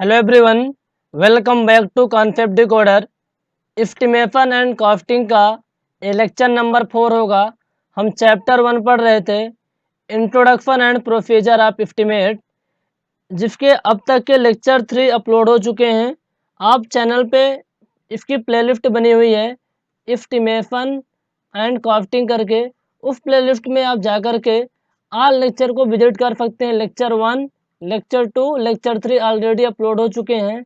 Hello everyone, welcome back to concept decoder. Estimation and costing का ये lecture number 4 होगा। हम चैप्टर 1 पढ़ रहे थे, introduction and procedure of estimate, जिसके अब तक के लेक्चर 3 अपलोड हो चुके हैं। आप चैनल पे इसकी प्लेलिस्ट बनी हुई है एस्टिमेशन एंड कॉस्टिंग करके, उस प्लेलिस्ट में आप जा कर के ऑल लेक्चर को विजिट कर सकते हैं। Lecture 1, lecture 2, lecture 3 already upload हो चुके हैं।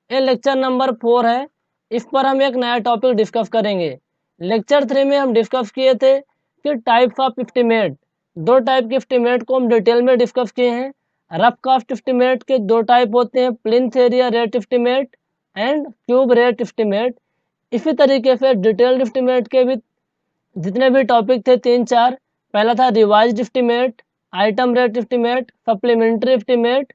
ये लेक्चर नंबर 4 है। इस पर हम एक नया टॉपिक डिस्कस करेंगे। लेक्चर 3 में हम डिस्कस किए थे कि टाइप्स ऑफ एस्टिमेट, दो टाइप के एस्टिमेट को हम डिटेल में डिस्कस किए हैं। रफ कास्ट एस्टिमेट के दो टाइप होते हैं, plinth area rate estimate and cube rate estimate. इसी तरीके से डिटेल्ड एस्टिमेट के भी जितने भी टॉपिक थे 3-4, पहला था revised estimate, item rate estimate, supplementary estimate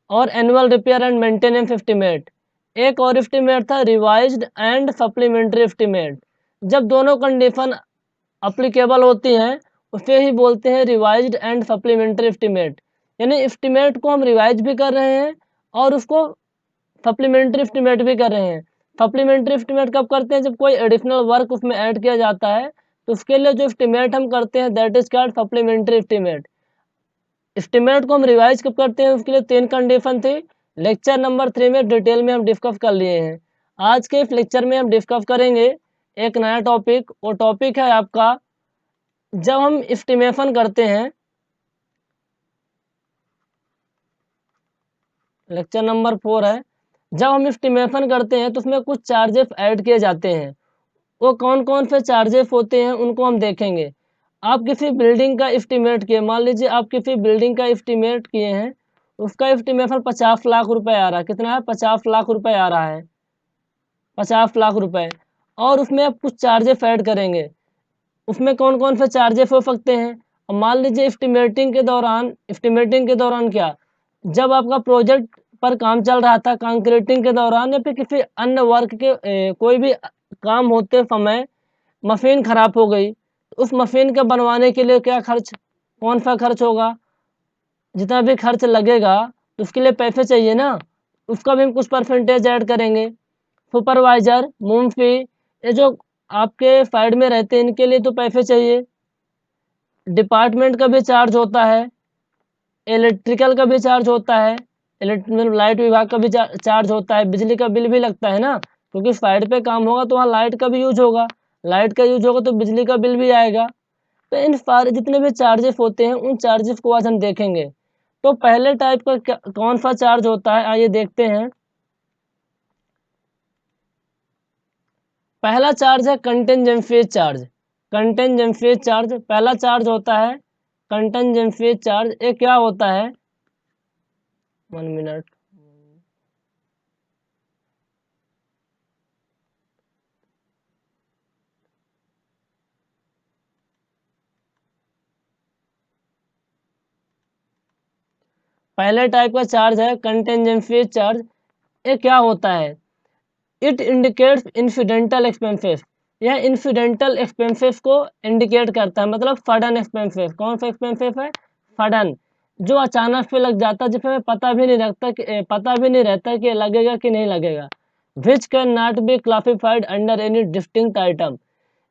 और annual repair and maintenance estimate. एक और एस्टिमेट था रिवाइज्ड एंड सप्लीमेंट्री एस्टिमेट। जब दोनों कंडीशन अप्लीकेबल होती हैं उसे ही बोलते हैं रिवाइज्ड एंड सप्लीमेंट्री एस्टिमेट। यानी एस्टिमेट को हम रिवाइज भी कर रहे हैं और उसको सप्लीमेंट्री एस्टिमेट भी कर रहे हैं। सप्लीमेंट्री एस्टिमेट कब करते हैं? जब कोई एडिशनल वर्क उसमें ऐड किया जाता है, तो उसके लिए जो एस्टिमेट हम करते हैं that is called supplementary estimate. Estimate को हम रिवाइज कब करते हैं, उसके लिए 3 कंडीशन थी। लेक्चर नंबर 3 में डिटेल में हम डिस्कस कर लिए हैं। आज के इस लेक्चर में हम डिस्कस करेंगे एक नया टॉपिक। वो टॉपिक है आपका, जब हम एस्टिमेशन करते हैं, लेक्चर नंबर 4 है। जब हम एस्टिमेशन करते हैं तो उसमें कुछ चार्जेस ऐड किए जाते हैं। वो कौन कौन से चार्जेस होते हैं उनको हम देखेंगे। आप किसी बिल्डिंग का एस्टिमेट किए, मान लीजिए आप किसी बिल्डिंग का एस्टिमेट किए हैं, उसका एस्टिमेशन 50 लाख रुपए आ रहा है। कितना है? 50 लाख रुपए आ रहा है, 50 लाख रुपए। और उसमें आप कुछ चार्जेस ऐड करेंगे। उसमें कौन कौन से चार्जेस हो सकते हैं? अब मान लीजिए एस्टिमेटिंग के दौरान क्या, जब आपका प्रोजेक्ट पर काम चल रहा था, कंक्रीटिंग के दौरान या फिर किसी अन्य वर्क के कोई भी काम होते समय मशीन खराब हो गई, तो उस मशीन के बनवाने के लिए क्या खर्च, कौन सा खर्च होगा, जितना भी खर्च लगेगा तो उसके लिए पैसे चाहिए ना, उसका भी हम कुछ परसेंटेज ऐड करेंगे। सुपरवाइजर, मुंशी, ये जो आपके साइड में रहते हैं इनके लिए तो पैसे चाहिए। डिपार्टमेंट का भी चार्ज होता है, इलेक्ट्रिकल का भी चार्ज होता है, इलेक्ट्रिकल लाइट विभाग का भी चार्ज होता है, बिजली का बिल भी लगता है ना, क्योंकि साइड पे काम होगा तो वहाँ लाइट का भी यूज होगा, लाइट का यूज होगा तो बिजली का बिल भी आएगा। तो इन सारे जितने भी चार्जेस होते हैं उन चार्जेस को आज हम देखेंगे। तो पहले टाइप का कौन सा चार्ज होता है, आइए देखते हैं। पहला चार्ज है कंटिजेंसी चार्ज। कंटिजेंसी चार्ज पहला चार्ज होता है। कंटिजेंसी चार्ज ये क्या होता है? 1 मिनट। पहले टाइप का चार्ज है कंटिजेंसी चार्ज। ये क्या होता है? It indicates incidental expenses. यह इंसिडेंटल एक्सपेंसेस को इंडिकेट करता है, मतलब सडन एक्सपेंसेस। कौन सा एक्सपेंसेस है? सडन, जो अचानक से लग जाता है, जिसमें पता भी नहीं रहता कि लगेगा कि नहीं लगेगा। Which can not be classified under any distinct item.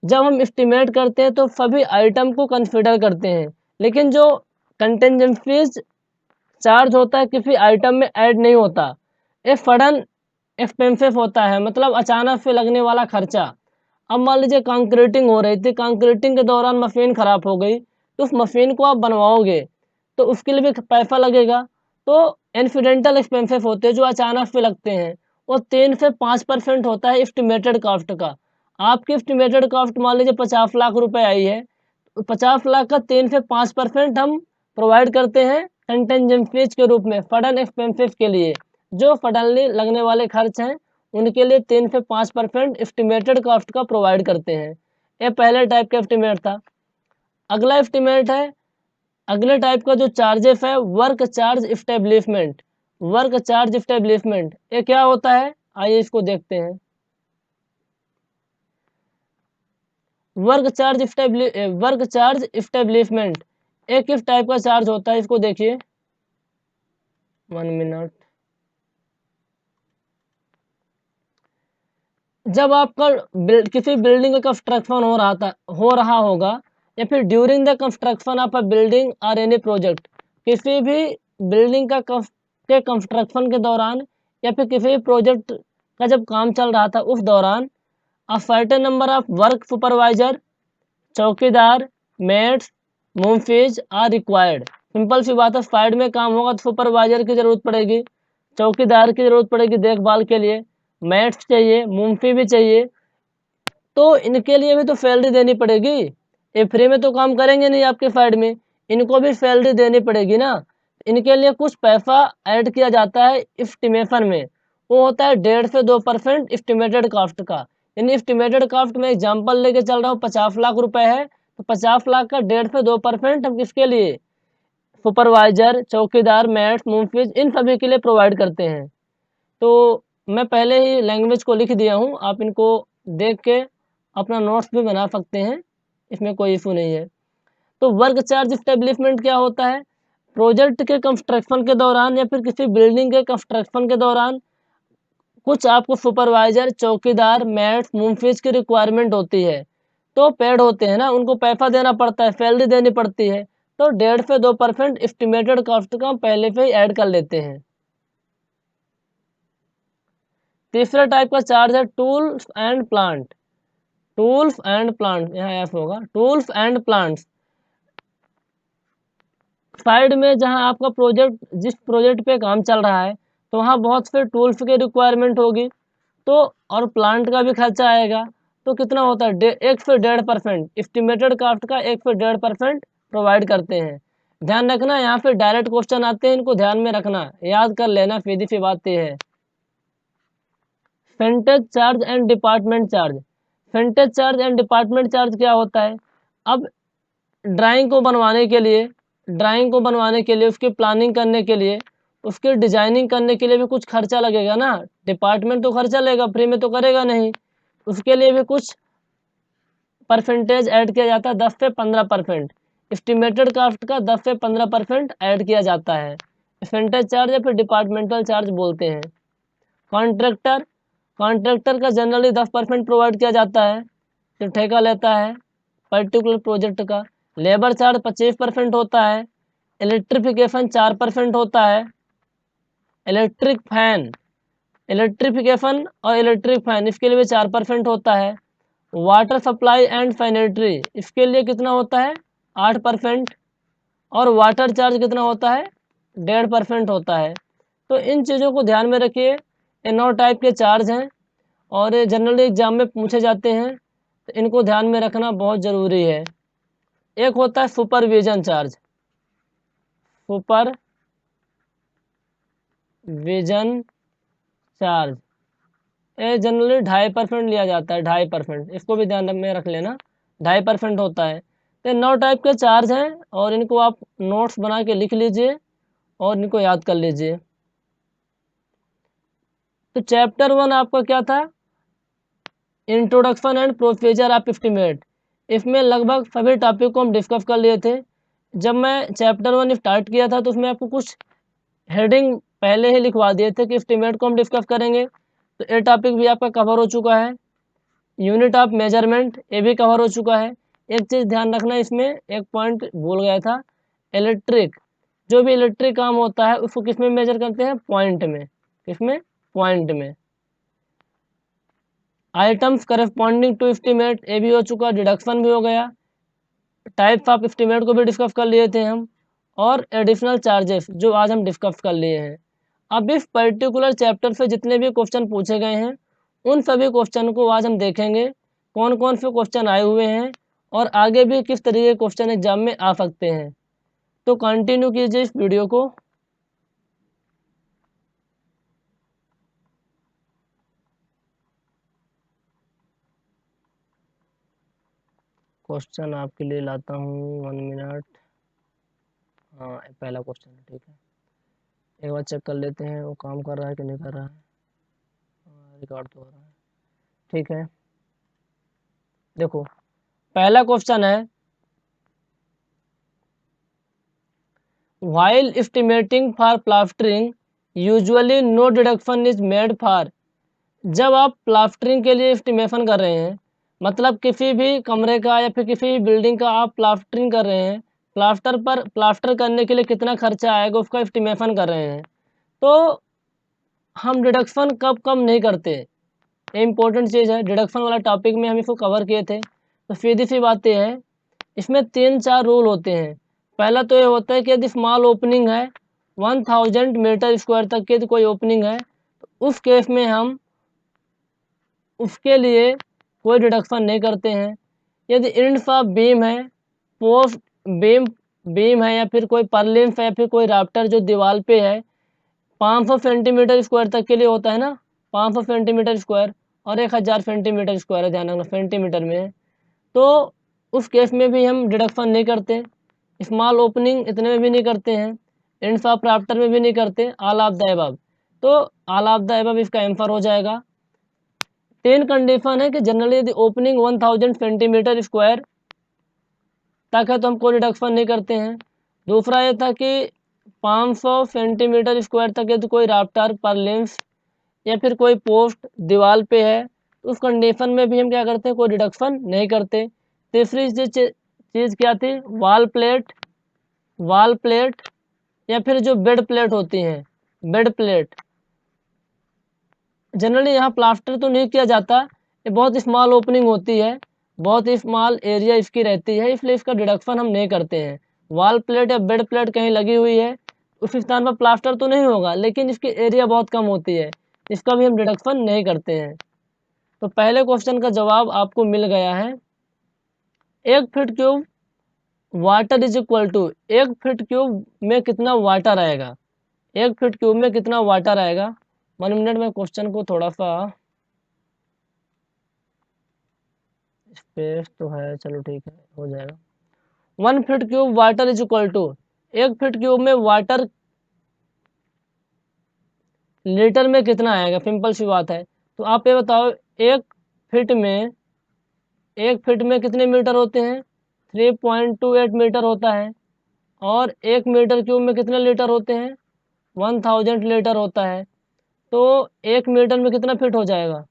जब हम एस्टिमेट करते हैं तो सभी आइटम को कंसिडर करते हैं, लेकिन जो कंटिजेंसीज चार्ज होता है किसी आइटम में ऐड नहीं होता। ये सडन एक्सपेंसिव होता है, मतलब अचानक से लगने वाला खर्चा। अब मान लीजिए कंक्रीटिंग हो रही थी, कंक्रीटिंग के दौरान मशीन खराब हो गई, तो उस मशीन को आप बनवाओगे तो उसके लिए भी पैसा लगेगा। तो इंसिडेंटल एक्सपेंसिव होते हैं जो अचानक से लगते हैं। वो 3 से 5% होता है एस्टिमेटेड कॉस्ट का। आपकी एस्टिमेटेड कॉस्ट मान लीजिए 50 लाख रुपए आई है, तो 50 लाख का 3 से 5% हम प्रोवाइड करते हैं कंटेंजेंसीज के रूप में, सडन एक्सपेंसेस के लिए। जो सडनली लगने वाले खर्च हैं उनके लिए 3 से 5% एस्टिमेटेड कॉस्ट का प्रोवाइड करते हैं। ये पहले टाइप का एस्टिमेट था। अगला एस्टिमेट है, अगले टाइप का जो चार्जेस है, work charge establishment. Work charge establishment ये क्या होता है? आइए इसको देखते हैं। वर्क चार्ज इस्टेब्लिशमेंट एक किस टाइप का चार्ज होता है, इसको देखिए। 1 मिनट। जब आपका किसी बिल्डिंग का कंस्ट्रक्शन हो रहा होगा, या फिर during the construction of a building और एनी प्रोजेक्ट, किसी भी बिल्डिंग के कंस्ट्रक्शन के दौरान या फिर किसी भी प्रोजेक्ट का जब काम चल रहा था उस दौरान, a certain number of work supervisor, चौकीदार, मेट्स, मुंफीज आर रिक्वायर्ड। सिंपल सी बात है, साइड में काम होगा तो सुपरवाइजर की जरूरत पड़ेगी, चौकीदार की जरूरत पड़ेगी देखभाल के लिए, मेट्स चाहिए, मुंफी भी चाहिए। तो इनके लिए भी तो सैलरी देनी पड़ेगी, ये फ्री में तो काम करेंगे नहीं आपके साइड में, इनको भी सैलरी देनी पड़ेगी ना। इनके लिए कुछ पैसा ऐड किया जाता है इस्टीमेशन में, वो होता है 1.5 से 2% इस्टीमेटेड कास्ट का। यानी इस्टीमेटेड कास्ट में एग्जाम्पल लेके चल रहा हूँ, 50 लाख रुपए है तो 50 लाख का 1.5 से 2% हम किसके लिए, सुपरवाइजर, चौकीदार, मेट्स, मुंफीज, इन सभी के लिए प्रोवाइड करते हैं। तो मैं पहले ही लैंग्वेज को लिख दिया हूँ, आप इनको देख के अपना नोट्स भी बना सकते हैं, इसमें कोई इशू नहीं है। तो वर्क चार्ज इस्टेब्लिशमेंट क्या होता है, प्रोजेक्ट के कंस्ट्रक्शन के दौरान या फिर किसी बिल्डिंग के कंस्ट्रक्शन के दौरान कुछ आपको सुपरवाइजर, चौकीदार, मेट्स, मुंफीज की रिक्वायरमेंट होती है, तो पेड होते हैं ना, उनको पैसा देना पड़ता है, सैलरी देनी पड़ती है। तो 1.5 से 2% एस्टिमेटेड कॉस्ट का हम पहले से ही ऐड कर लेते हैं। तीसरा टाइप का चार्ज है tools and plant. Tools and plant, यहाँ एफ होगा, टूल्स एंड प्लांट्स। साइड में जहाँ आपका प्रोजेक्ट, जिस प्रोजेक्ट पे काम चल रहा है, तो वहाँ बहुत से टूल्स की रिक्वायरमेंट होगी, तो और प्लांट का भी खर्चा आएगा। तो कितना होता है, 1 से 1.5% एस्टिमेटेड कॉस्ट का 1 से 1.5% प्रोवाइड करते हैं। ध्यान रखना, यहाँ पे डायरेक्ट क्वेश्चन आते हैं, इनको ध्यान में रखना, याद कर लेना, सीधी सी बात ये है। Centage charge and department charge. Centage charge and department charge क्या होता है, अब ड्राइंग को बनवाने के लिए, उसकी प्लानिंग करने के लिए, उसकी डिजाइनिंग करने के लिए भी कुछ खर्चा लगेगा ना, डिपार्टमेंट तो खर्चा लेगा, फ्री में तो करेगा नहीं, उसके लिए भी कुछ परसेंटेज ऐड किया जाता है, 10 से 15%। एस्टिमेटेड कास्ट का 10 से 15% ऐड किया जाता है, परसेंटेज चार्ज या फिर डिपार्टमेंटल चार्ज बोलते हैं। कॉन्ट्रैक्टर, का जनरली 10% प्रोवाइड किया जाता है, जो ठेका लेता है पर्टिकुलर प्रोजेक्ट का। लेबर चार्ज 25% होता है। इलेक्ट्रिफिकेशन 4% होता है। इलेक्ट्रिफिकेशन और इलेक्ट्रिक फैन, इसके लिए भी 4% होता है। वाटर सप्लाई एंड सैनिटरी, इसके लिए कितना होता है, 8%। और वाटर चार्ज कितना होता है, 1.5% होता है। तो इन चीज़ों को ध्यान में रखिए, ये 9 टाइप के चार्ज हैं और ये जनरली एग्जाम में पूछे जाते हैं, तो इनको ध्यान में रखना बहुत ज़रूरी है। एक होता है सुपरविजन चार्ज, सुपरविजन चार्ज, ये जनरली 2.5% लिया जाता है, 2.5%, इसको भी ध्यान में रख लेना, 2.5% होता है। तो 9 टाइप के चार्ज हैं और इनको आप नोट्स बना के लिख लीजिए और इनको याद कर लीजिए। तो चैप्टर 1 आपका क्या था, introduction and procedure of estimate. इसमें लगभग सभी टॉपिक को हम डिस्कस कर लिए थे। जब मैं चैप्टर 1 स्टार्ट किया था तो उसमें आपको कुछ हेडिंग पहले ही लिखवा दिए थे कि एस्टीमेट को हम डिस्कस करेंगे, तो ये टॉपिक भी आपका कवर हो चुका है। यूनिट ऑफ मेजरमेंट, ये भी कवर हो चुका है। एक चीज़ ध्यान रखना, इसमें एक पॉइंट भूल गया था, इलेक्ट्रिक, जो भी इलेक्ट्रिक काम होता है उसको किस में मेजर करते हैं, पॉइंट में, किसमें, पॉइंट में। आइटम्स करस्पॉन्डिंग टू एस्टीमेट, ये भी हो चुका, डिडक्शन भी हो गया। टाइप्स ऑफ एस्टीमेट को भी डिस्कस कर लिए थे हम, और एडिशनल चार्जेस जो आज हम डिस्कस कर लिए हैं। अब इस पर्टिकुलर चैप्टर से जितने भी क्वेश्चन पूछे गए हैं उन सभी क्वेश्चन को आज हम देखेंगे, कौन कौन से क्वेश्चन आए हुए हैं और आगे भी किस तरीके के क्वेश्चन एग्जाम में आ सकते हैं। तो कंटिन्यू कीजिए इस वीडियो को। क्वेश्चन आपके लिए लाता हूँ, 1 मिनट। हाँ, पहला क्वेश्चन है, ठीक है, एक बार चेक कर लेते हैं वो काम कर रहा है कि नहीं कर रहा है। रिकॉर्ड तो हो रहा है, ठीक है। देखो, पहला क्वेश्चन है, while estimating for plastering usually no deduction is made for जब आप प्लास्टरिंग के लिए एस्टिमेशन कर रहे हैं, मतलब किसी भी कमरे का या फिर किसी भी बिल्डिंग का आप प्लास्टरिंग कर रहे हैं, प्लास्टर करने के लिए कितना खर्चा आएगा उसका एस्टिमेशन कर रहे हैं, तो हम डिडक्शन कब कम नहीं करते। ये इंपॉर्टेंट चीज़ है, डिडक्शन वाला टॉपिक में हम इसको कवर किए थे। तो सीधी सी बात ये है, इसमें 3-4 रूल होते हैं। पहला तो ये होता है कि यदि स्मॉल ओपनिंग है 1000 मीटर स्क्वायर तक की कोई ओपनिंग है, तो उस केस में हम उसके लिए कोई डिडक्शन नहीं करते हैं। यदि इंड्स ऑफ बीम है, पोस्ट बीम बीम है या फिर कोई परलिम्स है या फिर कोई राफ्टर जो दीवार पे है, 500 सेंटीमीटर स्क्वायर तक के लिए होता है ना, 500 सेंटीमीटर स्क्वायर और 1000 सेंटीमीटर स्क्वायर है, ध्यान रखना सेंटीमीटर में है, तो उस केस में भी हम डिडक्शन नहीं करते। स्मॉल ओपनिंग इतने में भी नहीं करते हैं, एंड्स ऑफ राफ्टर में भी नहीं करते, ऑल ऑफ द अबव। तो ऑल ऑफ द अबव इसका आंसर हो जाएगा। 10 कंडीशन है कि जनरली यदि ओपनिंग 1000 सेंटीमीटर स्क्वायर तक है तो हम कोई रिडक्शन नहीं करते हैं। दूसरा ये था कि 500 सेंटीमीटर स्क्वायर तक यदि कोई राफ्टर पर लिम्स या फिर कोई पोस्ट दीवार पे है, तो उस कंडीशन में भी हम क्या करते हैं, कोई रिडक्शन नहीं करते। तीसरी चीज़ क्या थी, वाल प्लेट या फिर जो बेड प्लेट होती हैं, बेड प्लेट जनरली यहाँ प्लास्टर तो नहीं किया जाता, ये बहुत स्मॉल ओपनिंग होती है, बहुत ही स्मॉल एरिया इसकी रहती है, इसलिए इसका डिडक्शन हम नहीं करते हैं। वॉल प्लेट या बेड प्लेट कहीं लगी हुई है, उस स्थान पर प्लास्टर तो नहीं होगा लेकिन इसकी एरिया बहुत कम होती है, इसका भी हम डिडक्शन नहीं करते हैं। तो पहले क्वेश्चन का जवाब आपको मिल गया है। 1 feet cube water is equal to, 1 feet cube में कितना वाटर आएगा, 1 फीट क्यूब में कितना वाटर आएगा। 1 मिनट में क्वेश्चन को थोड़ा सा स्पेस तो है, चलो ठीक है हो जाएगा। 1 feet cube water is equal to, 1 feet cube में वाटर लीटर में कितना आएगा, सिंपल सी बात है। तो आप ये बताओ, एक फीट में एक फीट में कितने मीटर होते हैं, 3.28 मीटर होता है, और 1 मीटर क्यूब में कितने लीटर होते हैं, 1000 लीटर होता है। तो 1 मीटर में कितना फीट हो जाएगा,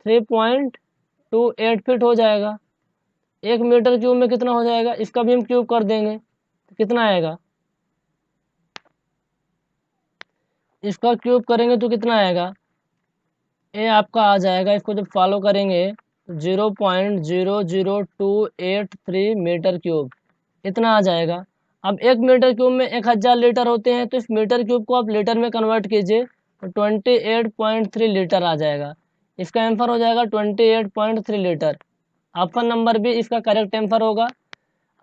3.28 फीट हो जाएगा। 1 मीटर क्यूब में कितना हो जाएगा, इसका भी हम क्यूब कर देंगे तो कितना आएगा, इसका क्यूब करेंगे तो कितना आएगा, ये आपका आ जाएगा, इसको जब फॉलो करेंगे तो 0.00283 मीटर क्यूब इतना आ जाएगा। अब 1 मीटर क्यूब में 1000 लीटर होते हैं, तो इस मीटर क्यूब को आप लीटर में कन्वर्ट कीजिए तो 28.3 लीटर आ जाएगा। इसका आंसर हो जाएगा 28.3 लीटर। ऑप्शन नंबर बी इसका करेक्ट आंसर होगा।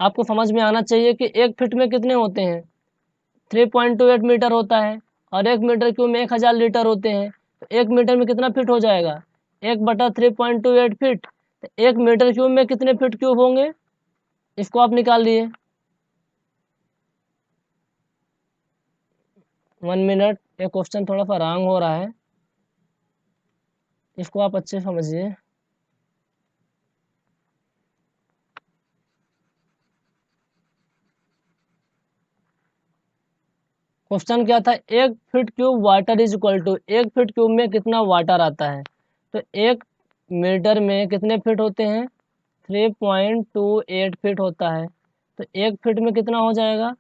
आपको समझ में आना चाहिए कि एक फिट में कितने होते हैं, 3.28 मीटर होता है, और 1 मीटर क्यूब में 1000 लीटर होते हैं, तो 1 मीटर में कितना फिट हो जाएगा, 1/3.28 फीट। तो 1 मीटर क्यूब में कितने फिट क्यूब होंगे, इसको आप निकाल लिए। 1 मिनट, ये क्वेश्चन थोड़ा सा रॉन्ग हो रहा है, इसको आप अच्छे से समझिए। क्वेश्चन क्या था, 1 feet cube water is equal to, 1 feet cube में कितना वाटर आता है, तो 1 मीटर में कितने फिट होते हैं, 3.28 फीट होता है। तो 1 फीट में कितना हो जाएगा,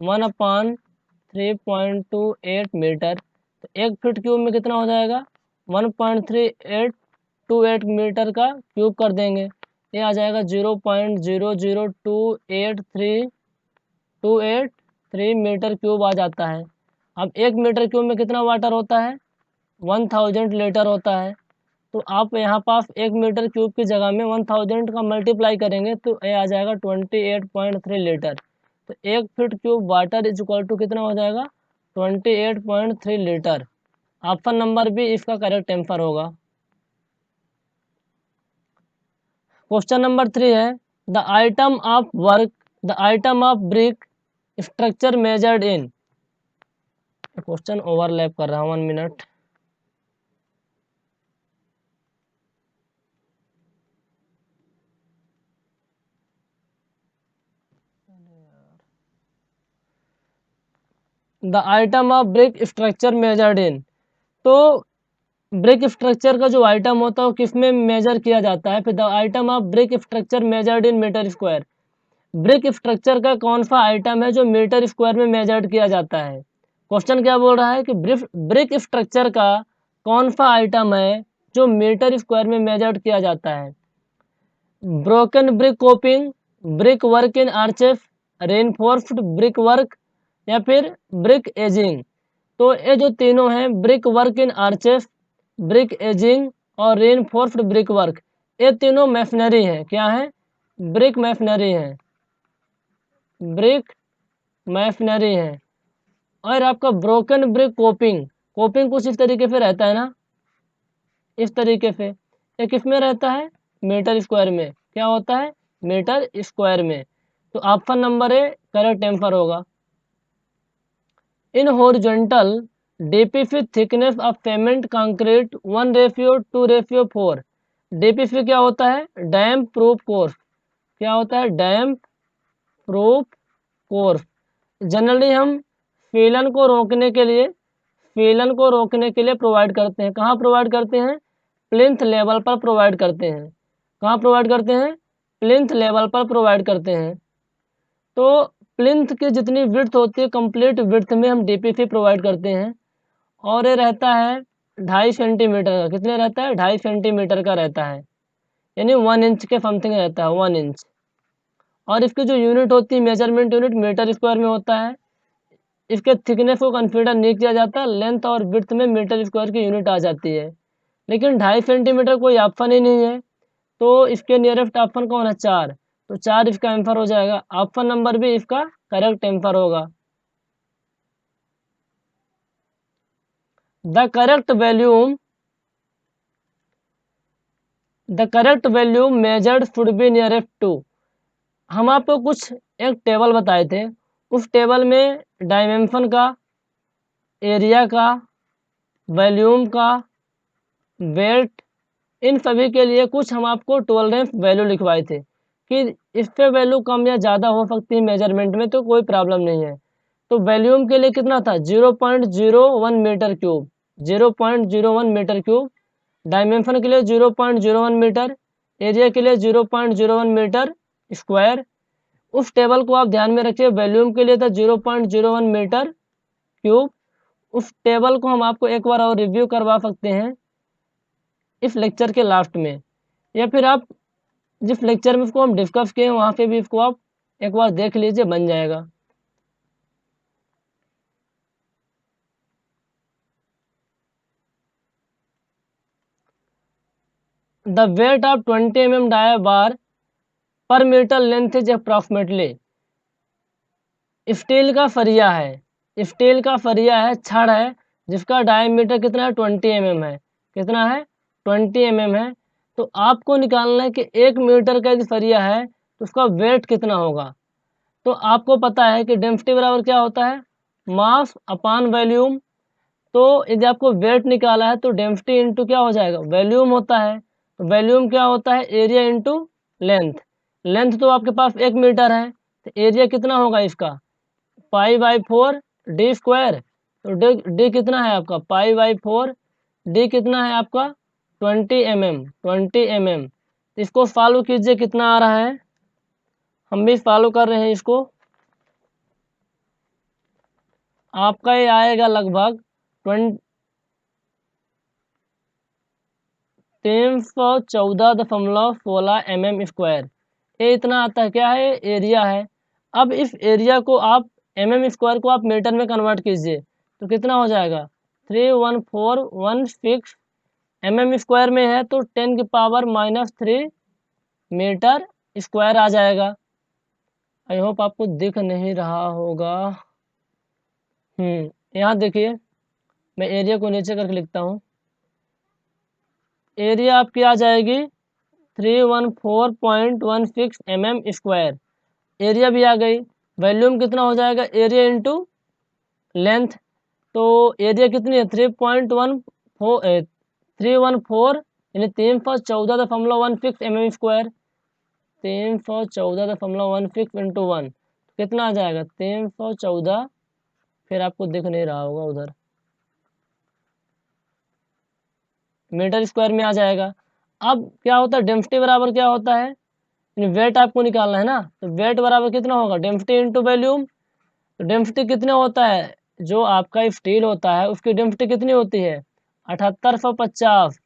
1/3.28 मीटर। तो 1 फीट क्यूब में कितना हो जाएगा, 1.3828 मीटर का क्यूब कर देंगे, ये आ जाएगा 0.00283 मीटर क्यूब आ जाता है। अब 1 मीटर क्यूब में कितना वाटर होता है, 1000 लीटर होता है। तो आप यहाँ पास 1 मीटर क्यूब की जगह में 1000 का मल्टीप्लाई करेंगे तो ये आ जाएगा 28.3 लीटर। तो 1 feet cube water is equal to कितना हो जाएगा, 28.3 लीटर। ऑप्शन नंबर बी इसका करेक्ट आंसर होगा। क्वेश्चन नंबर 3 है, the item of brick structure measured in, question overlap कर रहा हूँ, 1 minute. The item of brick structure measured in, तो ब्रिक स्ट्रक्चर का जो आइटम होता है वो किस में मेजर किया जाता है? फिर the item of brick structure measured in metre square. Brick structure का कौन सा आइटम है जो मीटर स्क्वायर में मेजर्ड किया जाता है? क्वेश्चन क्या बोल रहा है कि ब्रिक स्ट्रक्चर का कौन सा आइटम है जो मीटर स्क्वायर में मेजर्ड किया जाता है? Broken brick coping, brick work in arches, reinforced brick work, या फिर ब्रिक एजिंग। तो ये जो तीनों हैं, brick work in arches, brick ageing और रेनफोर्स्ड ब्रिक वर्क, ये तीनों मैफनरी हैं। क्या है? ब्रिक मैफनरी हैं, ब्रिक मैफनरी है। और आपका ब्रोकन ब्रिक कोपिंग, कोपिंग कुछ इस तरीके से रहता है ना, इस तरीके से। ये किस में रहता है? मीटर स्क्वायर में। क्या होता है? मीटर स्क्वायर में। तो option number A correct answer होगा। In horizontal DPC thickness of cement concrete 1:2:4। DPC क्या होता है? Damp proof course. क्या होता है? Damp proof course. जनरली हम फीलन को रोकने के लिए प्रोवाइड करते हैं। कहाँ प्रोवाइड करते हैं? प्लिंथ लेवल पर प्रोवाइड करते हैं। कहाँ प्रोवाइड करते हैं? प्लिंथ लेवल पर प्रोवाइड करते हैं। तो प्लिंथ की जितनी विड्थ होती है, कंप्लीट विड्थ में हम डीपीसी प्रोवाइड करते हैं। और ये रहता है 2.5 सेंटीमीटर का। कितने रहता है? 2.5 सेंटीमीटर का रहता है, यानी 1 इंच के समथिंग रहता है, 1 इंच। और इसकी जो यूनिट होती है, मेजरमेंट यूनिट, मीटर स्क्वायर में होता है। इसके थिकनेस को कंसीडर नहीं किया जाता, लेंथ और विड्थ में मीटर स्क्वायर की यूनिट आ जाती है। लेकिन 2.5 सेंटीमीटर कोई ऑप्शन ही नहीं है, तो इसके नियरेस्ट ऑप्शन कौन है? 4। तो 4 इसका आंसर हो जाएगा। ऑप्शन नंबर भी इसका करेक्ट आंसर होगा। The correct volume measured should be nearest to. हम आपको कुछ एक टेबल बताए थे, उस टेबल में डायमेंशन का, एरिया का, वॉल्यूम का, वेट, इन सभी के लिए कुछ हम आपको टॉलरेंस वैल्यू लिखवाए थे कि इससे वैल्यू कम या ज़्यादा हो सकती है मेजरमेंट में, तो कोई प्रॉब्लम नहीं है। तो वॉल्यूम के लिए कितना था? 0.01 metre cube, 0.01 metre cube. Dimension के लिए 0.01 मीटर, एरिया के लिए 0.01 मीटर स्क्वायर। उस टेबल को आप ध्यान में रखिए, वॉल्यूम के लिए था 0.01 मीटर क्यूब। उस टेबल को हम आपको एक बार और रिव्यू करवा सकते हैं इस लेक्चर के लास्ट में, या फिर आप जिस लेक्चर में इसको हम डिस्कस किए वहाँ पे भी इसको आप एक बार देख लीजिए, बन जाएगा। The weight of 20 mm dia bar per metre length is approximately. Steel का फरिया है, स्टील का फरिया है, छड़ है, जिसका डायमीटर कितना है? 20 mm है। कितना है? 20 mm है। तो आपको निकालना है कि 1 मीटर का यदि फरिया है तो उसका वेट कितना होगा। तो आपको पता है कि डेंसिटी बराबर क्या होता है? मास अपान वॉल्यूम। तो यदि आपको वेट निकाला है तो डेंसिटी इंटू क्या हो जाएगा? वॉल्यूम होता है। तो वॉल्यूम क्या होता है? Area into length. लेंथ तो आपके पास 1 मीटर है, तो एरिया कितना होगा इसका? π/4 डी स्क्वायर। तो डी कितना है आपका? π/4। डी कितना है आपका? 20 mm, 20 mm। इसको फॉलो कीजिए, कितना आ रहा है? हम भी फॉलो कर रहे हैं इसको। आपका ये आएगा लगभग 314.16 mm²। ये इतना आता है। क्या है? एरिया है। अब इस एरिया को आप mm² को आप मीटर में कन्वर्ट कीजिए, तो कितना हो जाएगा? 31416 mm² में है तो 10⁻³ मीटर स्क्वायर आ जाएगा। आई होप आपको दिख नहीं रहा होगा। यहाँ देखिए, मैं एरिया को नीचे करके लिखता हूँ। एरिया आपकी आ जाएगी 314.16 mm²। एरिया भी आ गई। वॉल्यूम कितना हो जाएगा? Area into length. तो एरिया कितनी है? 314 यानी 314.16 mm²। 314.16 इंटू 1 कितना आ जाएगा? 314। फिर आपको दिख नहीं रहा होगा उधर। मीटर स्क्वायर में आ जाएगा। अब क्या होता है, डेंसिटी बराबर क्या होता है, वेट आपको निकालना है ना, तो वेट बराबर कितना होगा, डेंसिटी इंटू वॉल्यूम। तो डेंसिटी कितना होता है, जो आपका स्टील होता है उसकी डेंसिटी कितनी होती है, 7850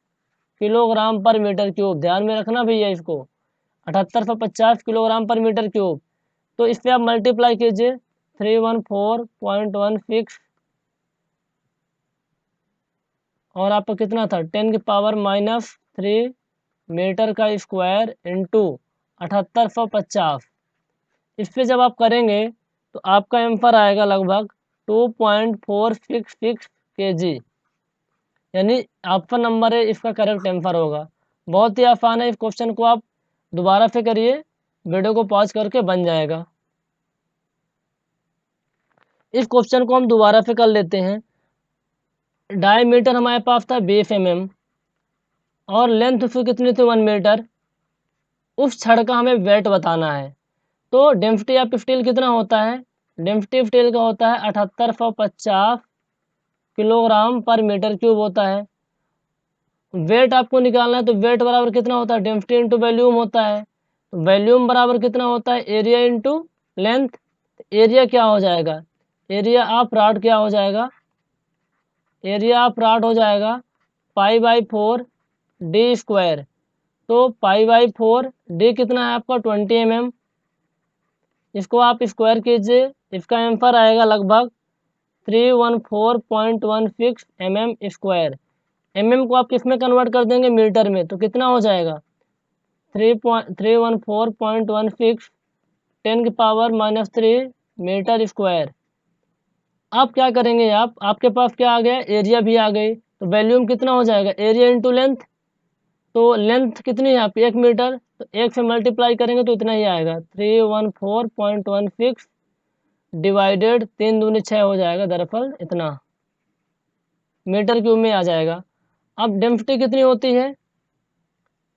किलोग्राम पर मीटर क्यूब। ध्यान में रखना भैया इसको, 7850 किलोग्राम पर मीटर क्यूब। तो इस पे आप मल्टीप्लाई कीजिए 314.16 और आपका कितना था 10⁻³ मीटर का स्क्वायर इंटू 7850। इस पे जब आप करेंगे तो आपका एम्फर आएगा लगभग 2.466 kg, यानी ऑप्शन नंबर है इसका करेक्ट एम्फर होगा। बहुत ही आसान है, इस क्वेश्चन को आप दोबारा से करिए, वीडियो को पॉज करके बन जाएगा। इस क्वेश्चन को हम दोबारा से कर लेते हैं। डायमीटर हमारे पास था 20 mm और लेंथ उसकी कितनी थी 1 मीटर। उस छड़ का हमें वेट बताना है। तो डेंसिटी ऑफ स्टील कितना होता है, डेंसिटी स्टील का होता है 7850 किलोग्राम पर मीटर क्यूब होता है। वेट आपको निकालना है, तो वेट बराबर कितना होता है, डेंसिटी इंटू वॉल्यूम होता है। तो वॉल्यूम बराबर कितना होता है, एरिया इंटू लेंथ। एरिया क्या हो जाएगा, एरिया ऑफ रॉड क्या हो जाएगा, एरिया ऑफ रॉड हो जाएगा π/4 डी स्क्वायर। तो π/4 डी कितना है आपका 20 mm। इसको आप स्क्वायर कीजिए, इसका आंसर आएगा लगभग 314.16 mm²। mm को आप किस में कन्वर्ट कर देंगे, मीटर में, तो कितना हो जाएगा 314.16 10⁻³ मीटर स्क्वायर। आप क्या करेंगे, आपके पास क्या आ गया, एरिया भी आ गई। तो वॉल्यूम कितना हो जाएगा, एरिया इंटू लेंथ। तो लेंथ कितनी है आपकी 1 मीटर, तो 1 से मल्टीप्लाई करेंगे तो इतना ही आएगा 314.16 डिवाइडेड 3 दूनी 6 हो जाएगा, दरअसल इतना मीटर क्यूब में आ जाएगा। अब डेंसिटी कितनी होती है,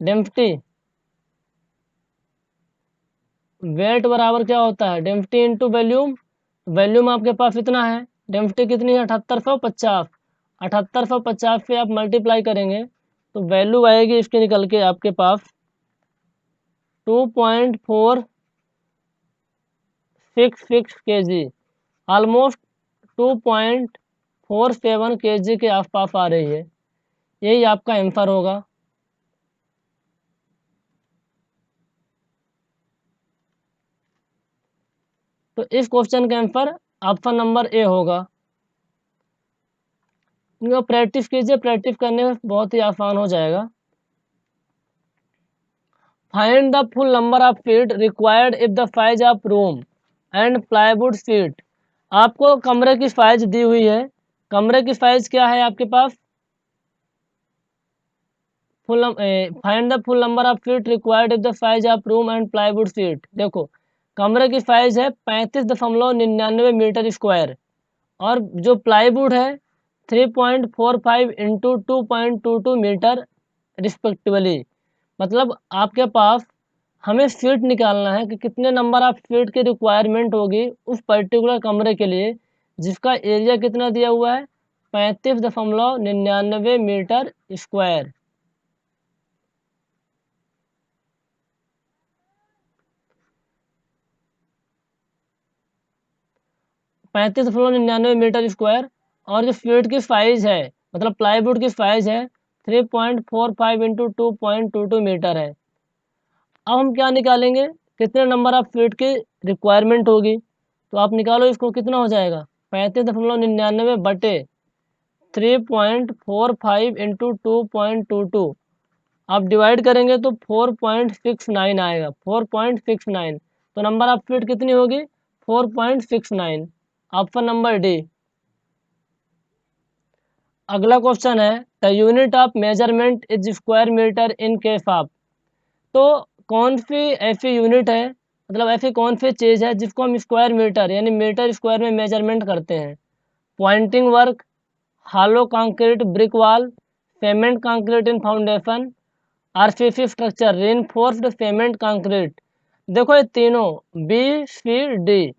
डेंसिटी वेट बराबर क्या होता है, डेंसिटी इंटू वॉल्यूम। वॉल्यूम आपके पास इतना है, डेंसिटी कितनी है 7850। 7850 पे आप मल्टीप्लाई करेंगे तो वैल्यू आएगी इसके निकल के आपके पास 2.466 kg, ऑलमोस्ट 2.47 kg के आसपास आ रही है। यही आपका आंसर होगा। तो इस क्वेश्चन का आंसर ऑप्शन नंबर ए होगा। इनको प्रैक्टिस कीजिए, प्रैक्टिस करने में बहुत ही आसान हो जाएगा। Find the full number of feet required if the size of room and plywood sheet. आपको कमरे की साइज दी हुई है, कमरे की साइज क्या है आपके पास, find the full number of feet required if the size of room and plywood sheet. देखो कमरे की साइज है 35.99 मीटर स्क्वायर और जो प्लाईवुड है 3.45 इंटू 2.22 मीटर रिस्पेक्टिवली। मतलब आपके पास हमें फीट निकालना है कि कितने नंबर ऑफ फीट की रिक्वायरमेंट होगी उस पर्टिकुलर कमरे के लिए, जिसका एरिया कितना दिया हुआ है 35.99 मीटर स्क्वायर। 35.99 मीटर स्क्वायर और जो फीट की साइज है मतलब प्लाईवुड की साइज है 3.45 इंटू 2.22 मीटर है। अब हम क्या निकालेंगे, कितने नंबर ऑफ फीट की रिक्वायरमेंट होगी, तो आप निकालो इसको, कितना हो जाएगा 35.99 बटे 3.45 इंटू 2.22। आप डिवाइड करेंगे तो 4.69 आएगा, 4.69। तो नंबर ऑफ फीट कितनी होगी 4.69, ऑप्शन नंबर डी। अगला क्वेश्चन है the unit of measurement is square metre in case of. तो कौन सी ऐसी यूनिट है, मतलब ऐसी कौन सी चीज़ है जिसको हम स्क्वायर मीटर यानी मीटर स्क्वायर में मेजरमेंट करते हैं। पॉइंटिंग वर्क, हालो concrete brick wall, cement concrete इन foundation, RCC structure reinforced cement concrete. देखो ये तीनों बी सी डी,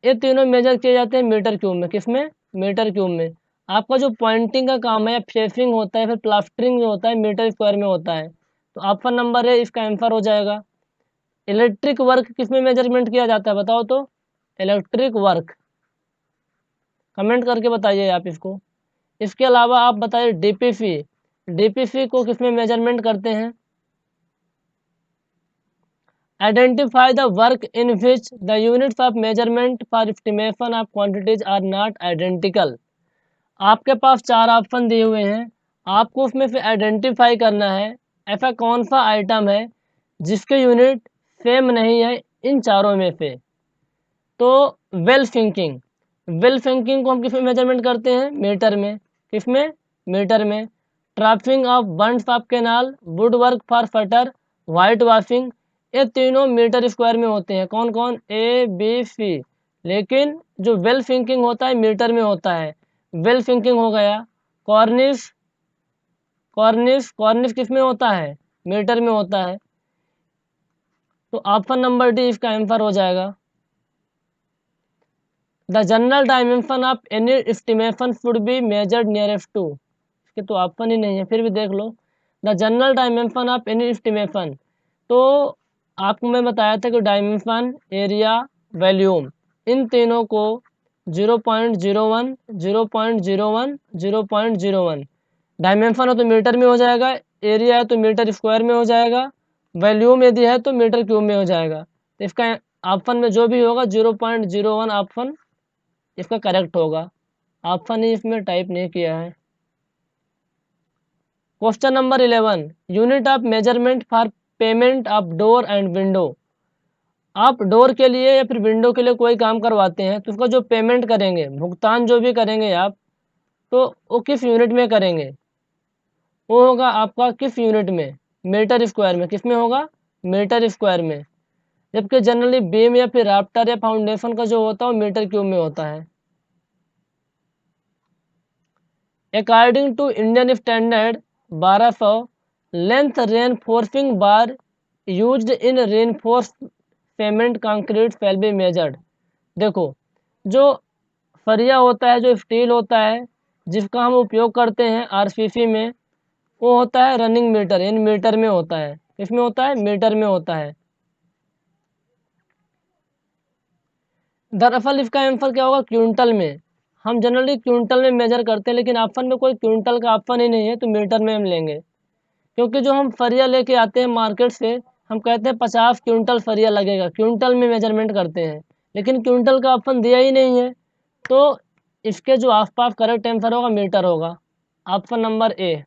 ये तीनों मेजर किए जाते हैं मीटर क्यूब में, किसमें, मीटर क्यूब में। आपका जो पॉइंटिंग का काम है या फेसिंग होता है फिर प्लास्टरिंग जो होता है मीटर स्क्वायर में होता है। तो ऑप्शन नंबर है इसका आंसर हो जाएगा। इलेक्ट्रिक वर्क किसमें मेजरमेंट किया जाता है बताओ तो? इलेक्ट्रिक वर्क कमेंट करके बताइए आप इसको। इसके अलावा आप बताइए डीपीसी, डीपीसी को किसमें मेजरमेंट करते हैं? Identify the work in which the units of measurement for estimation of quantities are not identical. आपके पास चार ऑप्शन दिए हुए हैं, आपको उसमें से आइडेंटिफाई करना है ऐसा कौन सा आइटम है जिसके यूनिट सेम नहीं है इन चारों में से। तो वेल सिंकिंग, वेल सिंकिंग को हम किस में मेजरमेंट करते हैं? मीटर में। किसमें? मीटर में। Trapping of bunds of canal, wood work for shutter, white washing, ये तीनों मीटर स्क्वायर में होते हैं। कौन कौन? A B C. लेकिन जो वेल सिंकिंग होता है मीटर में होता है। वेल सिंकिंग हो गया। कॉर्निश, कॉर्निश कॉर्निश किस में होता है? मीटर में होता है। तो ऑप्शन नंबर डी इसका आंसर हो जाएगा। The general dimension of any estimation should be measured nearest to. इसके तो ऑप्शन ही नहीं है, फिर भी देख लो। The general dimension of any estimation, तो आपको मैं बताया था कि डायमेंशन, एरिया, वॉल्यूम, इन तीनों को 0.01, 0.01, 0.01। डायमेंशन है तो मीटर में हो जाएगा, एरिया है तो मीटर स्क्वायर में हो जाएगा, वॉल्यूम यदि है तो मीटर क्यूब में हो जाएगा। तो इसका ऑप्शन में जो भी होगा 0.01 ऑप्शन इसका करेक्ट होगा। ऑप्शन ही इसमें टाइप नहीं किया है। Question number 11, unit of measurement for payment of door and window. आप डोर के लिए या फिर विंडो के लिए कोई काम करवाते हैं तो उसका जो पेमेंट करेंगे, भुगतान जो भी करेंगे आप, तो वो किस यूनिट में करेंगे? वो होगा आपका किस यूनिट में? मीटर स्क्वायर में। किस में होगा? मीटर स्क्वायर में। जबकि जनरली बीम या फिर राफ्टर या फाउंडेशन का जो होता है वो मीटर क्यूब में होता है। According to Indian standard 1200, length reinforcing bar used in reinforce cement concrete shall be measured. देखो, जो फरिया होता है, जो स्टील होता है जिसका हम उपयोग करते हैं आरसीसी में, वो होता है रनिंग मीटर, इन मीटर में होता है। इसमें होता है मीटर में होता है। दरअसल इसका आंसर क्या होगा? क्विंटल में। हम जनरली क्विंटल में मेजर करते हैं, लेकिन ऑप्शन में कोई क्विंटल का ऑप्शन ही नहीं है, तो मीटर में हम लेंगे। क्योंकि जो हम फरिया लेके आते हैं मार्केट से, हम कहते हैं 50 क्विंटल फरिया लगेगा, क्विंटल में मेजरमेंट करते हैं, लेकिन क्विंटल का ऑप्शन दिया ही नहीं है। तो इसके जो आसपास करेक्ट आंसर होगा मीटर होगा। ऑप्शन नंबर ए।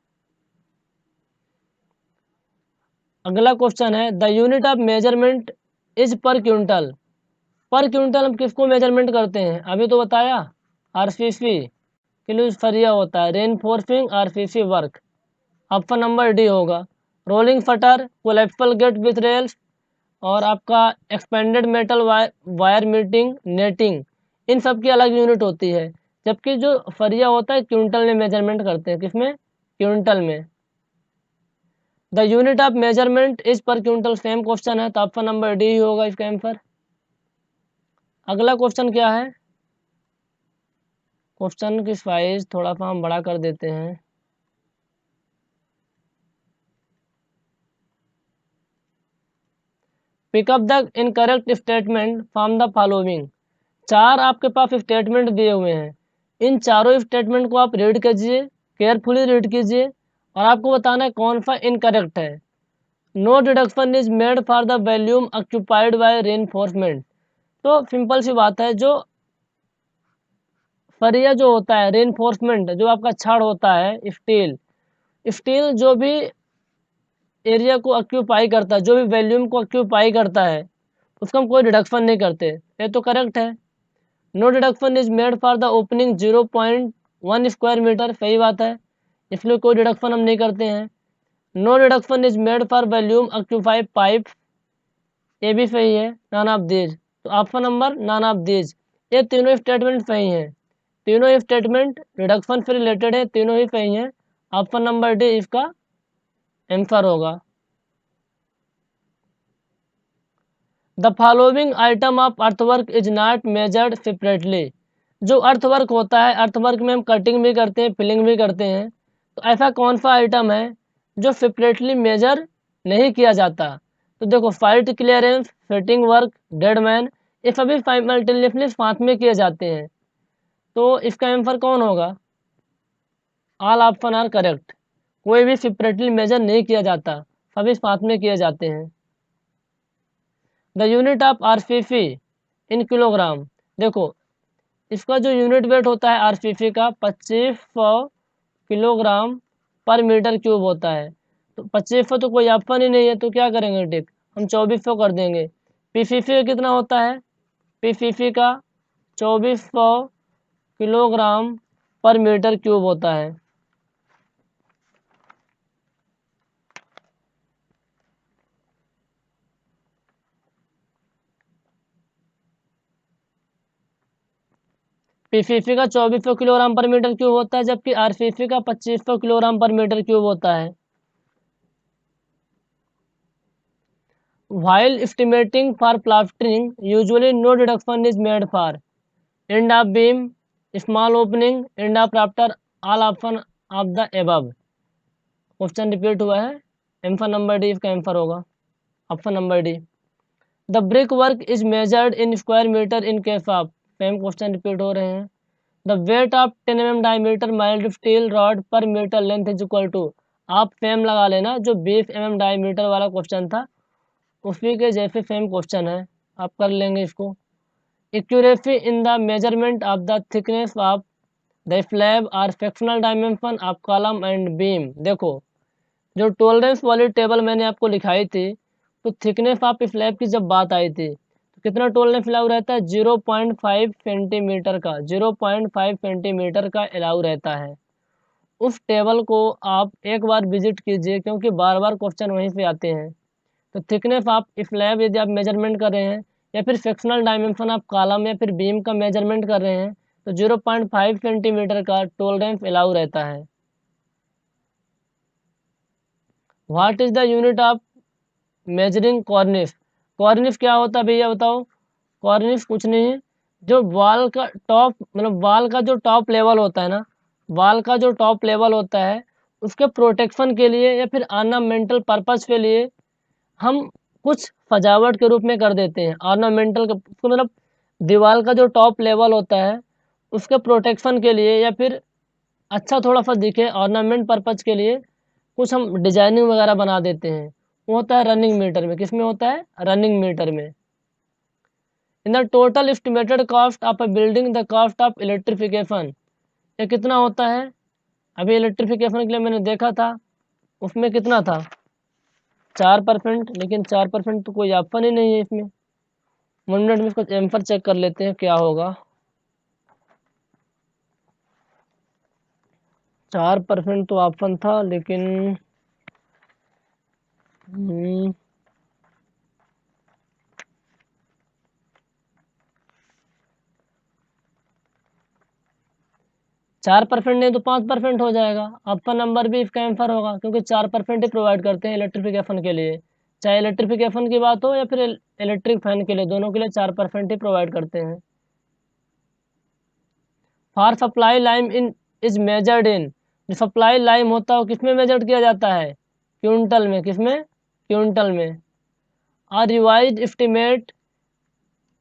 अगला क्वेश्चन है, the unit of measurement is पर क्विंटल। पर क्विंटल हम किसको मेजरमेंट करते हैं? अभी तो बताया, आरसीसी किलो फरिया होता है, reinforcing RCC work. Option number D होगा। Rolling shutter, collapsible gate with rails, और आपका expanded metal wire meeting netting, इन सब की अलग यूनिट होती है। जबकि जो फरिया होता है क्विंटल में मेजरमेंट करते हैं। किसमें? क्विंटल में। The unit of measurement is पर क्विंटल, सेम क्वेश्चन है, तो ऑप्शन नंबर डी होगा इसका आंसर। अगला क्वेश्चन क्या है? क्वेश्चन की साइज थोड़ा सा हम बड़ा कर देते हैं। Pick up the incorrect statement from the following. चार आपके पास स्टेटमेंट दिए हुए हैं, इन चारों स्टेटमेंट को आप रीड कीजिए, केयरफुली रीड कीजिए, और आपको बताना है कौन सा इनकरेक्ट है। No deduction is made for the volume occupied by reinforcement. तो सिंपल सी बात है, जो फरिया जो होता है, रेनफोर्समेंट जो आपका छड़ होता है, स्टील, स्टील जो भी एरिया को ऑक्यूपाई करता है, जो भी वॉल्यूम को ऑक्यूपाई करता है, उसका हम कोई डिडक्शन नहीं करते। ये तो करेक्ट है। No deduction is made for the opening 0.1 square metre, सही बात है, इसलिए कोई डिडक्शन हम नहीं करते हैं। No deduction is made for volume occupy pipe, ये भी सही है, नॉन ऑफ दीज। तो option number none of these, ये तीनों स्टेटमेंट सही हैं। तीनों स्टेटमेंट रिडक्शन से रिलेटेड है, तीनों ही सही हैं। ऑप्शन नंबर डी इसका आंसर होगा। The following item of earthwork is not measured separately. जो अर्थवर्क होता है, अर्थवर्क में हम कटिंग भी करते हैं, फिलिंग भी करते हैं। तो ऐसा कौन सा आइटम है जो सेपरेटली मेजर नहीं किया जाता? तो देखो, fight clearance, fitting work, dead man, ये सभी साइमल्टेनियसली साथ में किए जाते हैं। तो इसका आंसर कौन होगा? All option are correct. कोई भी सेपरेटली मेजर नहीं किया जाता, सभी साथ में किए जाते हैं। The unit of RCC in kilogram. देखो, इसका जो यूनिट वेट होता है आरसीसी का 2500 किलोग्राम पर मीटर क्यूब होता है। तो 2500 तो कोई ऑप्शन ही नहीं है, तो क्या करेंगे टिक, हम 2400 कर देंगे। पीसीसी का कितना होता है? पीसीसी का 2400 किलोग्राम पर मीटर क्यूब होता है। पीसीसी का 2400 किलोग्राम पर मीटर क्यूब होता है, जबकि आरसीसी का 2500 किलोग्राम पर मीटर क्यूब होता है। While estimating for plastering, usually no deduction is made for end of beam, small opening, end of rafter, all option of the above। Question repeat हुआ है। Answer number D इसका answer होगा, option number D. The brick work is measured in square metre in case of, same question repeat हो रहे हैं। The weight of 10 mm diameter mild steel rod per metre length is equal to, आप same लगा लेना, जो 20 mm diameter वाला question था उसी के जैसे सेम क्वेश्चन है, आप कर लेंगे इसको। Accuracy in the measurement of the thickness of the slab और sectional dimension of column and beam. देखो, जो टॉलरेंस वाली टेबल मैंने आपको लिखाई थी, तो थिकनेस ऑफ स्लैब की जब बात आई थी, तो कितना टॉलरेंस अलाउ रहता है? 0.5 सेंटीमीटर का, 0.5 सेंटीमीटर का अलाउ रहता है। उस टेबल को आप एक बार विजिट कीजिए, क्योंकि बार बार क्वेश्चन वहीं से आते हैं। तो थिकनेस ऑफ स्लैब यदि आप मेजरमेंट कर रहे हैं, या फिर सेक्शनल डायमेंशन ऑफ कॉलम या फिर बीम का मेजरमेंट कर रहे हैं, तो 0.5 सेंटीमीटर का टॉलरेंस अलाउ रहता है। What is the unit of measuring Cornish? Cornish क्या होता है भैया बताओ? कॉर्निश कुछ नहीं है, जो वॉल का टॉप, मतलब वॉल का जो टॉप लेवल होता है ना, वॉल का जो टॉप लेवल होता है, उसके प्रोटेक्शन के लिए या फिर ऑर्नामेंटल पर्पज के लिए हम कुछ सजावट के रूप में कर देते हैं। ऑर्नामेंटल का उसको मतलब दीवार का जो टॉप लेवल होता है, उसके प्रोटेक्शन के लिए या फिर अच्छा थोड़ा सा दिखे ऑर्नामेंट पर्पज के लिए कुछ हम डिजाइनिंग वगैरह बना देते हैं। वो होता है रनिंग मीटर में। किस में होता है? रनिंग मीटर में। In the total estimated cost of a building the cost of electrification, ये कितना होता है? अभी इलेक्ट्रिफिकेशन के लिए मैंने देखा था, उसमें कितना था? 4%। लेकिन 4% तो कोई ऑप्शन ही नहीं है इसमें। 1 मिनट में इसको आंसर चेक कर लेते हैं क्या होगा। 4% तो ऑप्शन था, लेकिन 4% नहीं तो 5% हो जाएगा। ऑप्शन नंबर भी इसका आंसर होगा, क्योंकि 4% ही प्रोवाइड करते हैं इलेक्ट्रिफिकेशन के लिए। चाहे इलेक्ट्रिफिकेशन की बात हो या फिर इलेक्ट्रिक फैन के लिए, दोनों के लिए 4% ही प्रोवाइड करते हैं। For supply line in is measured इन, जो सप्लाई लाइन होता है वो किसमें मेजर किया जाता है? क्विंटल में। किसमें? क्विंटल में। और revise estimate,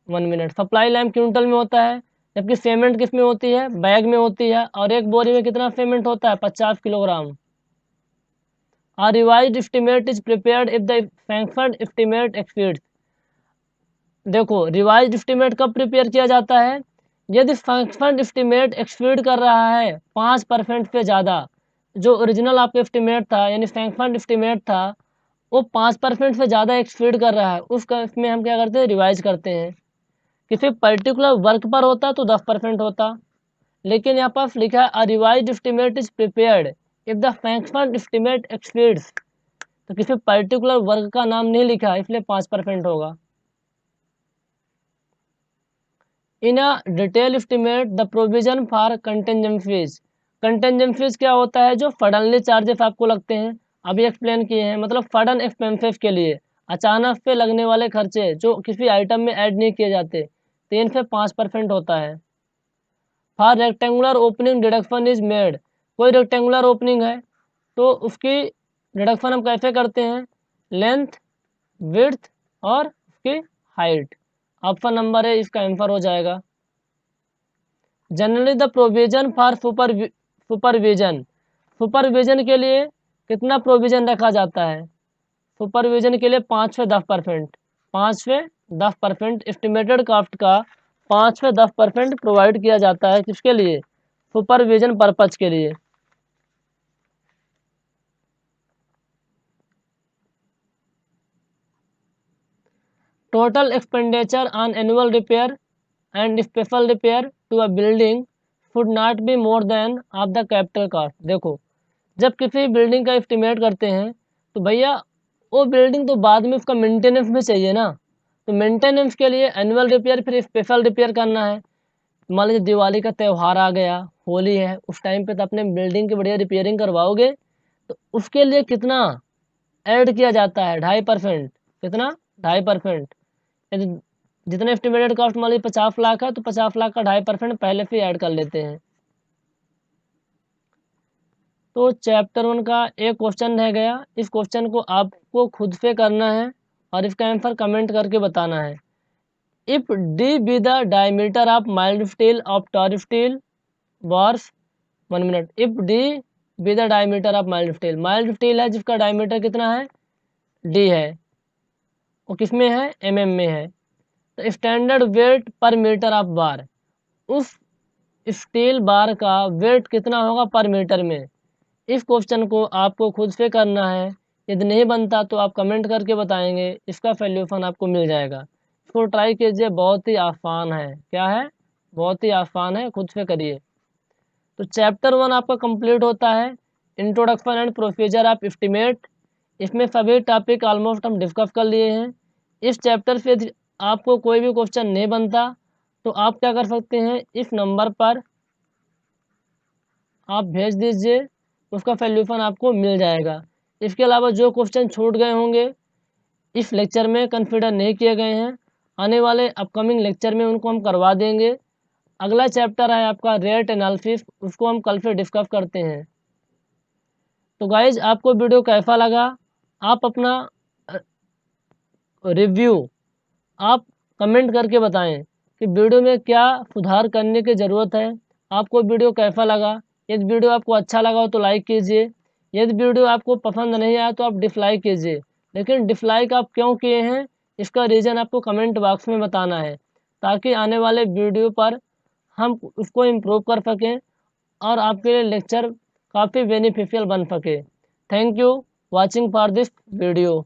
1 minute, supply line quintal में होता है, जबकि सीमेंट किस में होती है? बैग में होती है। और एक बोरी में कितना सीमेंट होता है? 50 किलोग्राम। और revise estimate is prepared if the sanctioned estimate exceeds. देखो, रिवाइज एस्टिमेट कब प्रिपेयर किया जाता है? यदि सैंक्शनड एस्टिमेट एक्सीड कर रहा है 5% से ज़्यादा। जो ओरिजिनल आपका एस्टिमेट था, यानी सैंक्शनड एस्टिमेट था, वो 5% से ज़्यादा एक्सीड कर रहा है, उसका इसमें हम क्या करते हैं? रिवाइज करते हैं। किसी पर्टिकुलर वर्क पर होता तो 10% होता, लेकिन यहाँ पर लिखा है revise estimate is prepared if the sanctioned estimate exceeds. तो किसी पर्टिकुलर वर्क का नाम नहीं लिखा, इसलिए 5% होगा। In a detail estimate the provision for contingencies. Contingencies क्या होता है? जो सडनली चार्जेस आपको लगते हैं, अभी एक्सप्लेन किए हैं, मतलब सडन एक्सपेंसेस के लिए अचानक से लगने वाले खर्चे जो किसी आइटम में ऐड नहीं किए जाते, 3 से 5% होता है। For rectangular opening deduction is made, कोई रेक्टेंगुलर ओपनिंग है तो उसकी डिडक्शन हम कैसे करते हैं, लेंथ, विड्थ और उसकी हाइट। ऑप्शन नंबर ए इसका आंसर हो जाएगा। Generally the provision for supervision, supervision के लिए कितना प्रोविजन रखा जाता है, सुपरविजन के लिए 5 से 10%, 5 से 10% एस्टिमेटेड कॉस्ट का 5 से 10% प्रोवाइड किया जाता है, किसके लिए, सुपरविजन पर्पज के लिए। Total expenditure on annual repair and special repair to a building should not be more than of the capital cost. देखो, जब किसी बिल्डिंग का एस्टिमेट करते हैं तो भैया वो बिल्डिंग तो बाद में उसका मेंटेनेंस भी चाहिए ना, तो मेंटेनेंस के लिए एनुअल रिपेयर फिर स्पेशल रिपेयर करना है। मान लीजिए दिवाली का त्यौहार आ गया, होली है, उस टाइम पे तो अपने बिल्डिंग की बढ़िया रिपेयरिंग करवाओगे, तो उसके लिए कितना ऐड किया जाता है, 2.5%। कितना, 2.5%। यदि जितने एस्टिमेटेड कॉस्ट मान लीजिए 50 लाख है तो 50 लाख का 2.5% पहले से ऐड कर लेते हैं। तो चैप्टर 1 का एक क्वेश्चन रह गया, इस क्वेश्चन को आपको खुद से करना है और इसका आंसर कमेंट करके बताना है। If D be the diameter of mild steel of tor steel bars, 1 minute, if D be the diameter of mild steel है जिसका डायमीटर कितना है, डी है, वो किस में है, एमएम में है, तो स्टैंडर्ड वेट पर मीटर ऑफ बार, उस स्टील बार का वेट कितना होगा पर मीटर में। इस क्वेश्चन को आपको खुद से करना है, यदि नहीं बनता तो आप कमेंट करके बताएंगे, इसका सॉल्यूशन आपको मिल जाएगा। इसको ट्राई कीजिए, बहुत ही आसान है। क्या है, बहुत ही आसान है, खुद से करिए। तो चैप्टर 1 आपका कंप्लीट होता है, introduction and procedure of estimate. इसमें सभी टॉपिक ऑलमोस्ट हम डिस्कस कर लिए हैं। इस चैप्टर से यदि आपको कोई भी क्वेश्चन नहीं बनता तो आप क्या कर सकते हैं, इस नंबर पर आप भेज दीजिए, उसका सॉल्यूशन आपको मिल जाएगा। इसके अलावा जो क्वेश्चन छूट गए होंगे इस लेक्चर में, कंसिडर नहीं किए गए हैं, आने वाले अपकमिंग लेक्चर में उनको हम करवा देंगे। अगला चैप्टर है आपका रेट एनालिसिस, उसको हम कल फिर डिस्कस करते हैं। तो गाइज आपको वीडियो कैसा लगा, आप अपना रिव्यू आप कमेंट करके बताएं कि वीडियो में क्या सुधार करने की ज़रूरत है, आपको वीडियो कैसा लगा। यदि वीडियो आपको अच्छा लगा हो तो लाइक कीजिए, यदि वीडियो आपको पसंद नहीं आया तो आप डिसलाइक कीजिए। लेकिन डिसलाइक आप क्यों किए हैं, इसका रीज़न आपको कमेंट बॉक्स में बताना है, ताकि आने वाले वीडियो पर हम उसको इम्प्रूव कर सकें और आपके लिए लेक्चर काफ़ी बेनिफिशियल बन सके। Thank you watching for this video.